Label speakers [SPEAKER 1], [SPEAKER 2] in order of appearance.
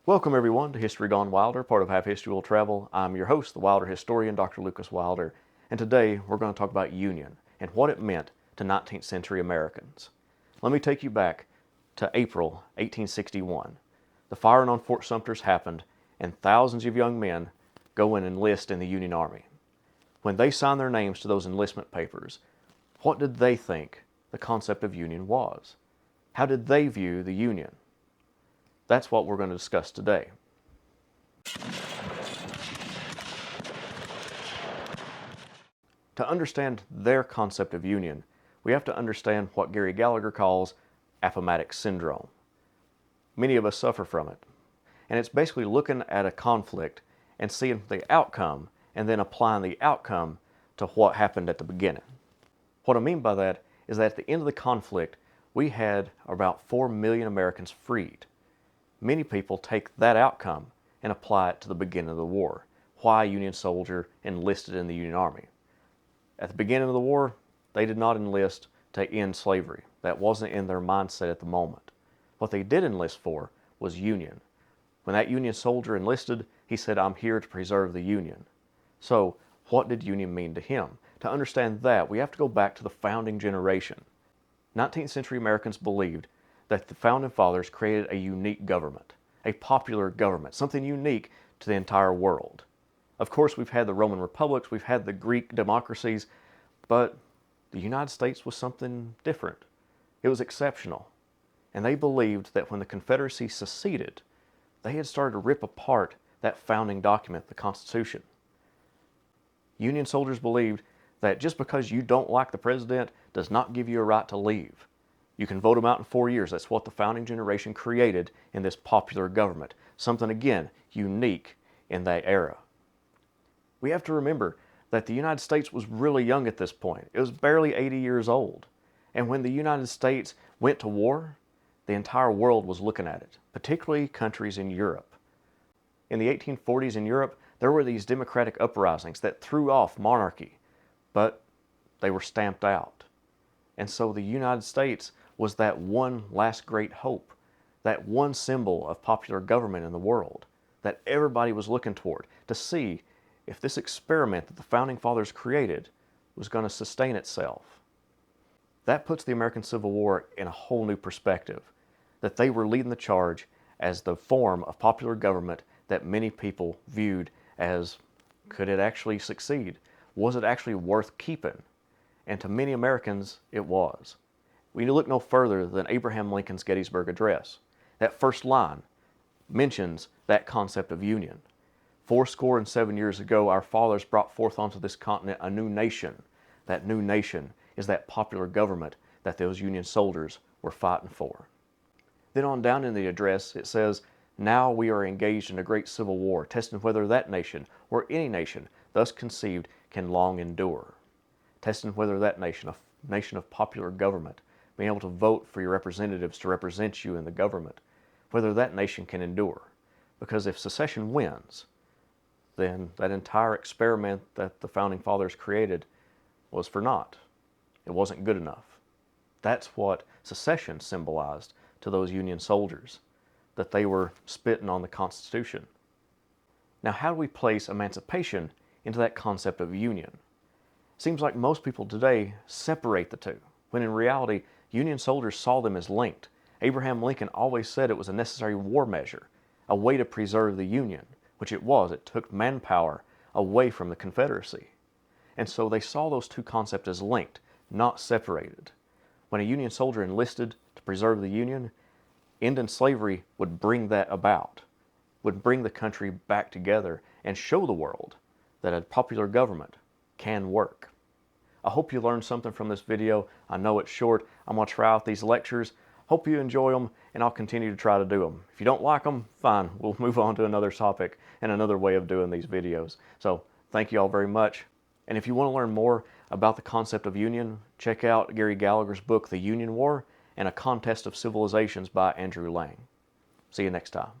[SPEAKER 1] Welcome everyone to History Gone Wilder, part of Half History Will Travel. I'm your host, the Wilder historian, Dr. Lucas Wilder, and today we're going to talk about Union and what it meant to 19th century Americans. Let me take you back to April 1861. The firing on Fort Sumter's happened, and thousands of young men go and enlist in the Union Army. When they signed their names to those enlistment papers, what did they think the concept of Union was? How did they view the Union? That's what we're going to discuss today. To understand their concept of union, we have to understand what Gary Gallagher calls appomattox syndrome. Many of us suffer from it. And it's basically looking at a conflict and seeing the outcome and then applying the outcome to what happened at the beginning. What I mean by that is that at the end of the conflict, we had about 4 million Americans freed. Many people take that outcome and apply it to the beginning of the war. Why a Union soldier enlisted in the Union Army? At the beginning of the war, they did not enlist to end slavery. That wasn't in their mindset at the moment. What they did enlist for was Union. When that Union soldier enlisted, he said, "I'm here to preserve the Union." So, what did Union mean to him? To understand that, we have to go back to the founding generation. 19th century Americans believed that the Founding Fathers created a unique government, a popular government, something unique to the entire world. Of course, we've had the Roman republics, we've had the Greek democracies, but the United States was something different. It was exceptional. And they believed that when the Confederacy seceded, they had started to rip apart that founding document, the Constitution. Union soldiers believed that just because you don't like the president does not give you a right to leave. You can vote them out in 4 years. That's what the founding generation created in this popular government. Something, again, unique in that era. We have to remember that the United States was really young at this point. It was barely 80 years old. And when the United States went to war, the entire world was looking at it, particularly countries in Europe. In the 1840s in Europe, there were these democratic uprisings that threw off monarchy, but they were stamped out. And so the United States was that one last great hope, that one symbol of popular government in the world that everybody was looking toward to see if this experiment that the Founding Fathers created was going to sustain itself. That puts the American Civil War in a whole new perspective, that they were leading the charge as the form of popular government that many people viewed as, could it actually succeed? Was it actually worth keeping? And to many Americans, it was. We look no further than Abraham Lincoln's Gettysburg Address. That first line mentions that concept of union. 77 years ago, our fathers brought forth onto this continent a new nation. That new nation is that popular government that those Union soldiers were fighting for. Then on down in the address, it says, "Now we are engaged in a great civil war, testing whether that nation, or any nation, thus conceived, can long endure." Testing whether that nation, a nation of popular government, being able to vote for your representatives to represent you in the government, whether that nation can endure. Because if secession wins, then that entire experiment that the Founding Fathers created was for naught. It wasn't good enough. That's what secession symbolized to those Union soldiers, that they were spitting on the Constitution. Now, how do we place emancipation into that concept of union? Seems like most people today separate the two, when in reality, Union soldiers saw them as linked. Abraham Lincoln always said it was a necessary war measure, a way to preserve the Union, which it was. It took manpower away from the Confederacy. And so they saw those two concepts as linked, not separated. When a Union soldier enlisted to preserve the Union, ending slavery would bring that about, would bring the country back together and show the world that a popular government can work. I hope you learned something from this video. I know it's short. I'm going to try out these lectures. Hope you enjoy them, and I'll continue to try to do them. If you don't like them, fine. We'll move on to another topic and another way of doing these videos. So thank you all very much. And if you want to learn more about the concept of union, check out Gary Gallagher's book, The Union War, and A Contest of Civilizations by Andrew Lang. See you next time.